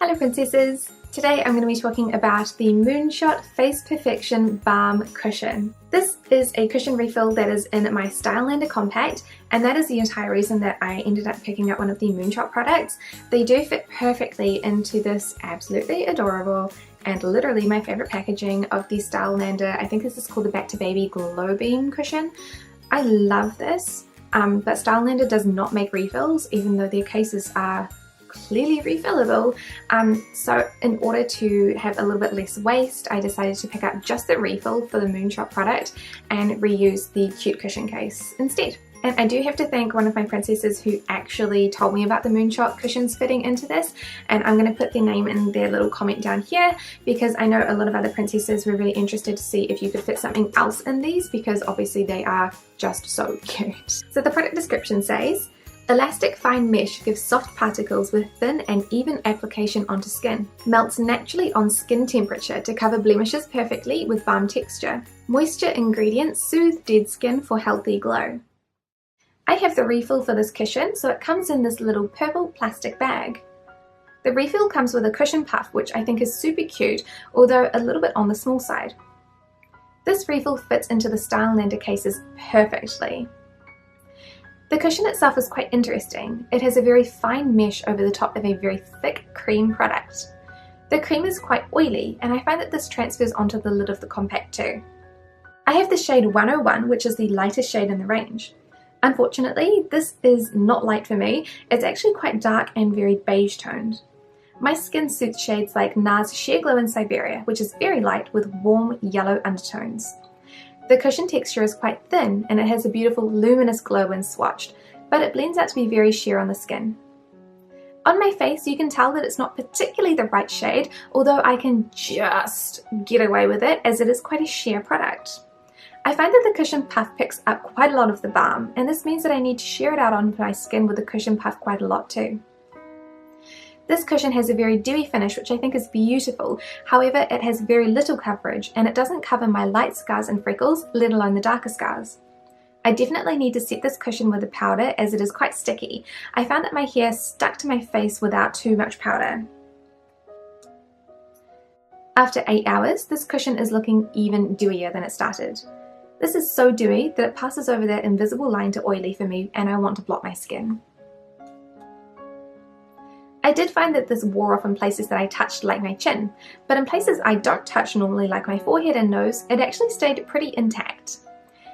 Hello princesses! Today I'm going to be talking about the Moonshot Face Perfection Balm Cushion. This is a cushion refill that is in my Stylelander Compact, and that is the entire reason that I ended up picking up one of the Moonshot products. They do fit perfectly into this absolutely adorable and literally my favourite packaging of the Stylelander. I think this is called the Back to Baby Glow Beam cushion. I love this, but Stylelander does not make refills, even though their cases are clearly refillable. So in order to have a little bit less waste, I decided to pick up just the refill for the Moonshot product and reuse the cute cushion case instead. And I do have to thank one of my princesses who actually told me about the Moonshot cushions fitting into this, and I'm going to put their name in their little comment down here because I know a lot of other princesses were really interested to see if you could fit something else in these, because obviously they are just so cute. So the product description says, elastic fine mesh gives soft particles with thin and even application onto skin. Melts naturally on skin temperature to cover blemishes perfectly with balm texture. Moisture ingredients soothe dead skin for healthy glow. I have the refill for this cushion, so it comes in this little purple plastic bag. The refill comes with a cushion puff, which I think is super cute, although a little bit on the small side. This refill fits into the Stylelander cases perfectly. The cushion itself is quite interesting. It has a very fine mesh over the top of a very thick cream product. The cream is quite oily, and I find that this transfers onto the lid of the compact too. I have the shade 101, which is the lightest shade in the range. Unfortunately, this is not light for me. It's actually quite dark and very beige toned. My skin suits shades like NARS Sheer Glow in Siberia, which is very light with warm yellow undertones. The cushion texture is quite thin and it has a beautiful luminous glow when swatched, but it blends out to be very sheer on the skin. On my face you can tell that it's not particularly the right shade, although I can just get away with it as it is quite a sheer product. I find that the cushion puff picks up quite a lot of the balm, and this means that I need to sheer it out on my skin with the cushion puff quite a lot too. This cushion has a very dewy finish, which I think is beautiful. However, it has very little coverage and it doesn't cover my light scars and freckles, let alone the darker scars. I definitely need to set this cushion with a powder as it is quite sticky. I found that my hair stuck to my face without too much powder. After 8 hours, this cushion is looking even dewier than it started. This is so dewy that it passes over that invisible line to oily for me, and I want to blot my skin. I did find that this wore off in places that I touched, like my chin, but in places I don't touch normally, like my forehead and nose, it actually stayed pretty intact.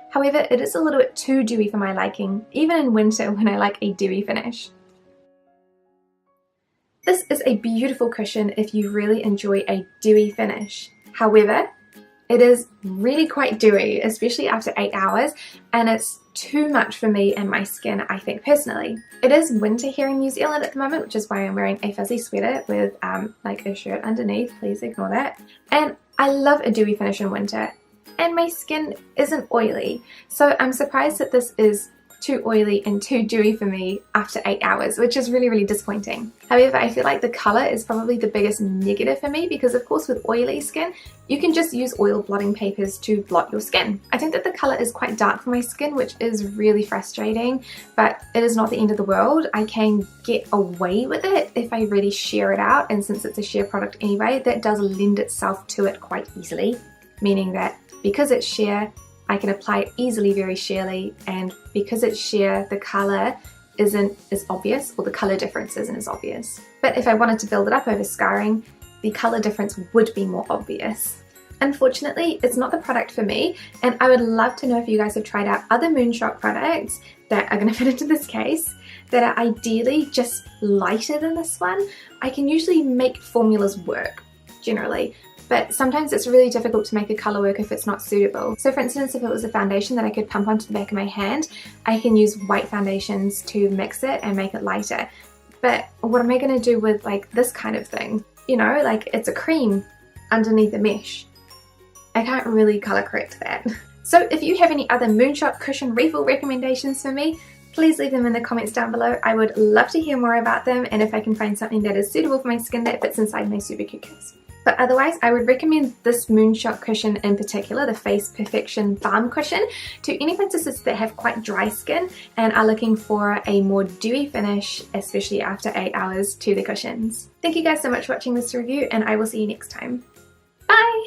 However, it is a little bit too dewy for my liking, even in winter when I like a dewy finish. This is a beautiful cushion if you really enjoy a dewy finish. However, it is really quite dewy, especially after 8 hours, and it's too much for me and my skin, I think, personally. It is winter here in New Zealand at the moment, which is why I'm wearing a fuzzy sweater with like a shirt underneath. Please ignore that. And I love a dewy finish in winter, and my skin isn't oily, so I'm surprised that this is too oily and too dewy for me after 8 hours, which is really disappointing. However, I feel like the colour is probably the biggest negative for me, because of course with oily skin you can just use oil blotting papers to blot your skin. I think that the colour is quite dark for my skin, which is really frustrating, but it is not the end of the world. I can get away with it if I really sheer it out, and since it's a sheer product anyway, that does lend itself to it quite easily, meaning that because it's sheer I can apply it easily, very sheerly, and because it's sheer, the colour isn't as obvious, or the colour difference isn't as obvious. But if I wanted to build it up over scarring, the colour difference would be more obvious. Unfortunately, it's not the product for me, and I would love to know if you guys have tried out other Moonshot products that are going to fit into this case that are ideally just lighter than this one. I can usually make formulas work, generally, but sometimes it's really difficult to make a colour work if it's not suitable. So for instance, if it was a foundation that I could pump onto the back of my hand, I can use white foundations to mix it and make it lighter. But what am I going to do with like this kind of thing? You know, like it's a cream underneath the mesh. I can't really colour correct that. So if you have any other Moonshot cushion refill recommendations for me, please leave them in the comments down below. I would love to hear more about them, and if I can find something that is suitable for my skin that fits inside my super cute case. But otherwise, I would recommend this Moonshot cushion in particular, the Face Perfection Balm cushion, to any princesses that have quite dry skin and are looking for a more dewy finish, especially after 8 hours, to the cushions. Thank you guys so much for watching this review, and I will see you next time. Bye!